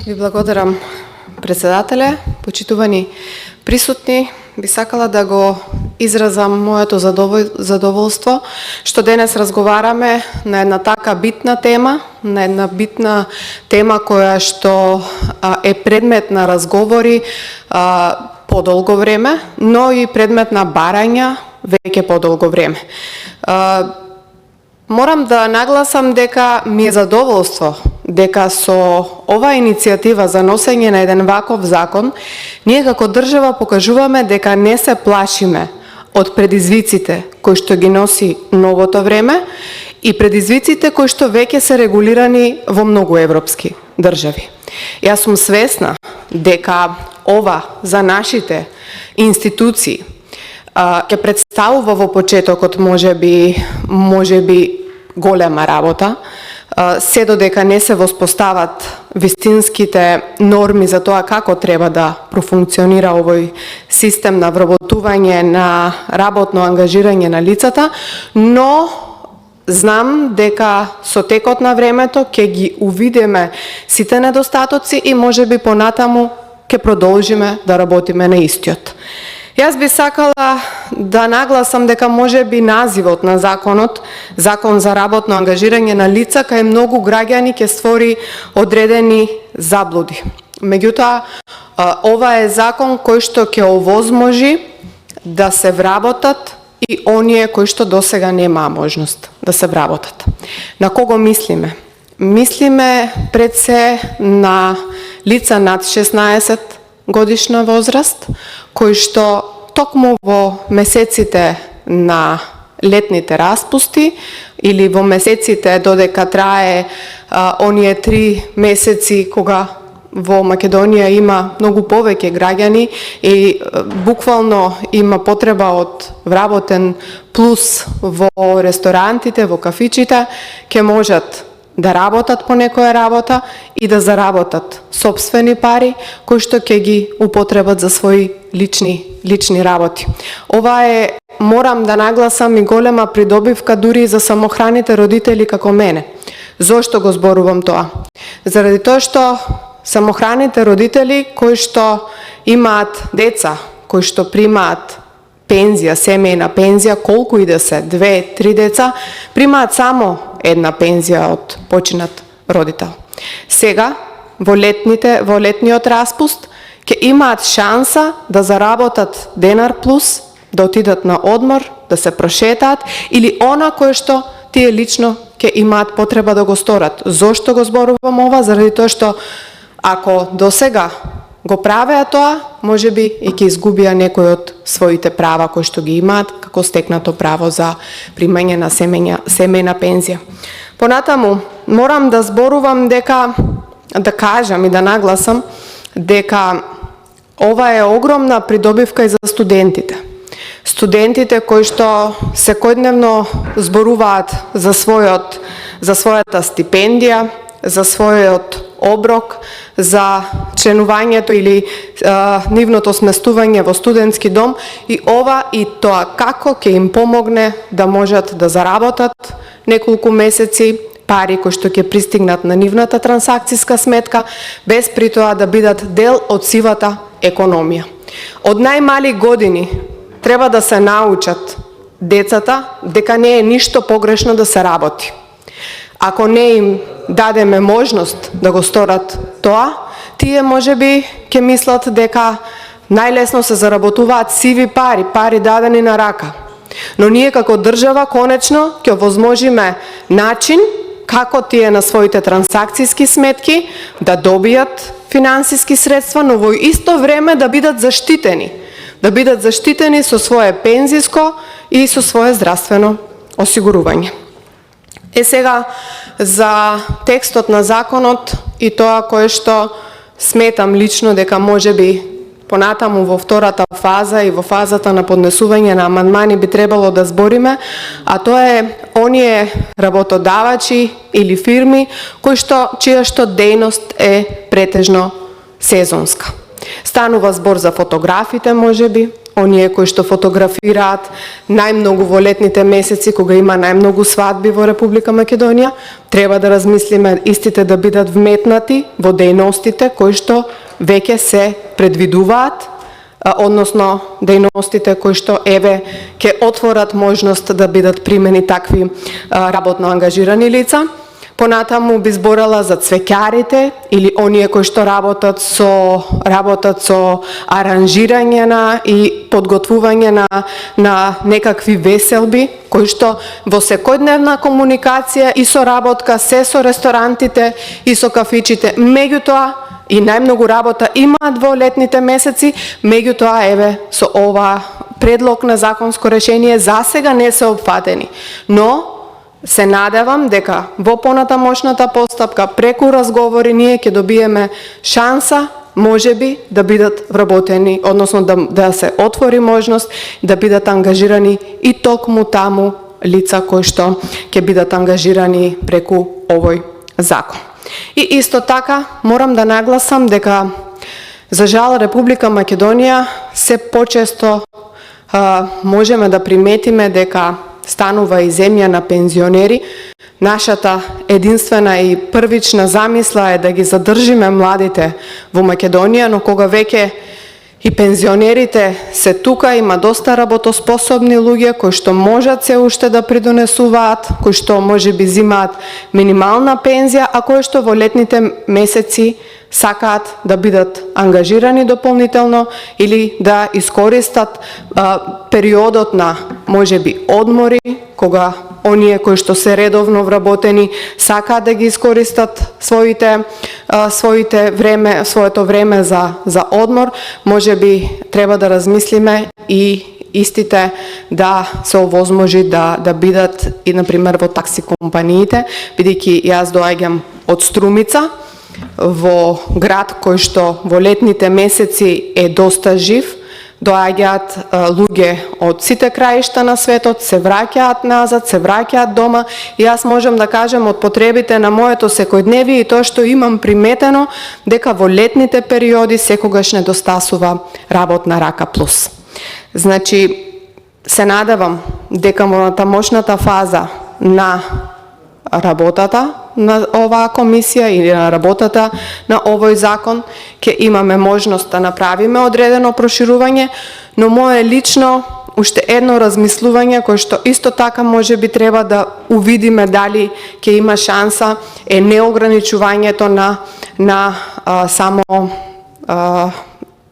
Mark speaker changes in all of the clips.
Speaker 1: Ви благодарам, председателе, почитувани присутни. Би сакала да го изразам моето задоволство што денес разговараме на една така битна тема, која што е предмет на разговори подолго време, но и предмет на барања веќе подолго време. Морам да нагласам дека ми е задоволство дека со ова иницијатива за носење на еден ваков закон, ние како држава покажуваме дека не се плашиме од предизвиците кои што ги носи новото време и предизвиците кои што веќе се регулирани во многу европски држави. Јас сум свесна дека ова за нашите институции ќе представува во почетокот можеби голема работа, се додека не се воспостават вистинските норми за тоа како треба да профункционира овој систем на вработување, на работно ангажирање на лицата, но знам дека со текот на времето ќе ги увидиме сите недостатоци и можеби понатаму ќе продолжиме да работиме на истиот. Јас би сакала да нагласам дека можеби називот на законот, Закон за работно ангажирање на лица, кај многу граѓани ќе створи одредени заблуди. Меѓутоа, ова е закон кој што ќе овозможи да се вработат и оние кои што досега немаа можност да се вработат. На кого мислиме? Мислиме пред се на лица над 16 годишна возраст, кои што токму во месеците на летните распусти или во месеците додека трае оние 3 месеци кога во Македонија има многу повеќе граѓани и буквално има потреба од вработен плюс во ресторантите, во кафичите, ќе можат да работат по некоја работа и да заработат сопствени пари кои што ќе ги употребат за своји лични работи. Ова е, морам да нагласам, и голема придобивка дури за самохраните родители како мене. Зошто го зборувам тоа? Заради тоа што самохраните родители кои што имаат деца, кои што примаат пензија, семејна пензија, колку и да се, 2-3 деца, примаат само една пензија од починат родител. Сега, во летниот распуст, ќе имаат шанса да заработат денар плюс, да отидат на одмор, да се прошетаат, или она кое што тие лично ќе имаат потреба да го сторат. Зошто го зборувам ова? Заради тоа што ако досега го правеа тоа, можеби и ќе изгубија некој од своите права кои што ги имаат како стекнато право за примање на семејна пензија. Понатаму, морам да зборувам дека, да кажам и да нагласам дека ова е огромна придобивка и за студентите. Студентите кои што секојдневно зборуваат за својата стипендија, за својот оброк, за членувањето или нивното сместување во студентски дом, и ова и тоа како ќе им помогне да можат да заработат неколку месеци пари кои што ќе пристигнат на нивната трансакцијска сметка, без при тоа да бидат дел од сивата економија. Од најмали години треба да се научат децата дека не е ништо погрешно да се работи. Ако не им дадеме можност да го сторат тоа, тие можеби ќе мислат дека најлесно се заработуваат сиви пари дадени на рака. Но ние како држава конечно ќе овозможиме начин како тие на своите трансакцијски сметки да добијат финансиски средства, но во исто време да бидат заштитени. Да бидат заштитени со свое пензиско и со свое здравствено осигурување. Сега за текстот на законот и тоа кое што сметам лично дека можеби понатаму во втората фаза и во фазата на поднесување на амандмани би требало да збориме, а тоа е оние работодавачи или фирми чија што дејност е претежно сезонска. Станува збор за фотографите можеби, оние кои што фотографираат најмногу во летните месеци кога има најмногу свадби во Република Македонија, треба да размислиме истите да бидат вметнати во дејностите кои што веќе се предвидуваат, односно дејностите кои што еве ќе отворат можност да бидат примени такви работно ангажирани лица. Понатаму би зборала за цвеќарите или оние кои што работат со аранжирање на и подготвување на некакви веселби, кои што во секојдневна комуникација и соработка се со ресторантите и со кафичите. Меѓутоа, и најмногу работа имаат во летните месеци, меѓутоа еве со ова предлог на законско решение засега не се опфатени. Но се надевам дека во понатамошната постапка преку разговори ние ќе добиеме шанса можеби да бидат вработени, односно да се отвори можност да бидат ангажирани и токму таму лица кои што ќе бидат ангажирани преку овој закон. И исто така морам да нагласам дека за жал Република Македонија се почесто можеме да приметиме дека станува и земја на пензионери. Нашата единствена и првична замисла е да ги задржиме младите во Македонија, но кога веќе и пензионерите се тука, има доста работоспособни луѓе кои што можат се уште да придонесуваат, кои што можеби зимаат минимална пензија, а кои што во летните месеци сакаат да бидат ангажирани дополнително или да искористат периодот на можеби одмори, кога оние кои што се редовно вработени сакаат да ги искористат своето време за одмор. Можеби треба да размислиме и истите да се овозможи да бидат и например во такси компаниите, бидејќи јас доаѓам од Струмица, во град кој што во летните месеци е доста жив. Доаѓаат луѓе од сите краишта на светот, се враќаат назад, се враќаат дома и јас можам да кажем од потребите на моето секојдневие и тоа што имам приметено дека во летните периоди секогаш недостасува работна рака плюс. Значи, се надевам дека во тамошната фаза на работата на оваа комисија или на работата на овој закон ќе имаме можност да направиме одредено проширување, но мое лично уште едно размислување кој што исто така може би треба да увидиме дали ќе има шанса е неограничувањето на само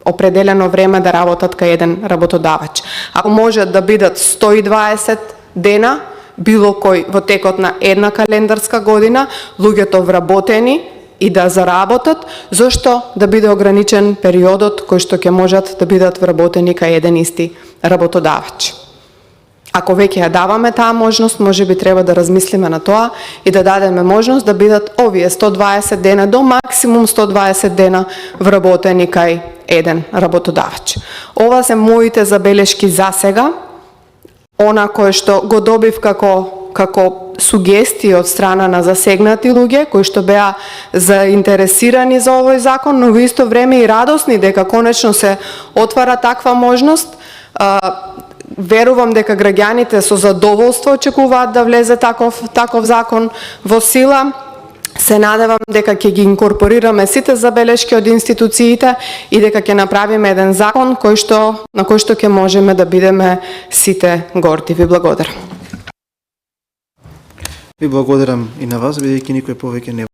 Speaker 1: определено време да работат кај еден работодавач. Ако можат да бидат 120 дена, било кој во текот на една календарска година, луѓето вработени и да заработат, зошто да биде ограничен периодот кој што ќе можат да бидат вработени кај еден исти работодавач. Ако веќе ја даваме таа можност, можеби треба да размислиме на тоа и да дадеме можност да бидат овие 120 дена до максимум 120 дена вработени кај еден работодавач. Ова се моите забелешки за сега. Она кое што го добив како сугестии од страна на засегнати луѓе кои што беа заинтересирани за овој закон, но во исто време и радосни дека конечно се отвара таква можност. Верувам дека граѓаните со задоволство очекуваат да влезе таков закон во сила. Се надевам дека ќе ги инкорпорираме сите забелешки од институциите и дека ќе направиме еден закон на кој што ќе можеме да бидеме сите горди. Ви благодарам.
Speaker 2: Ви благодарам и на вас, бидејќи никој повеќе не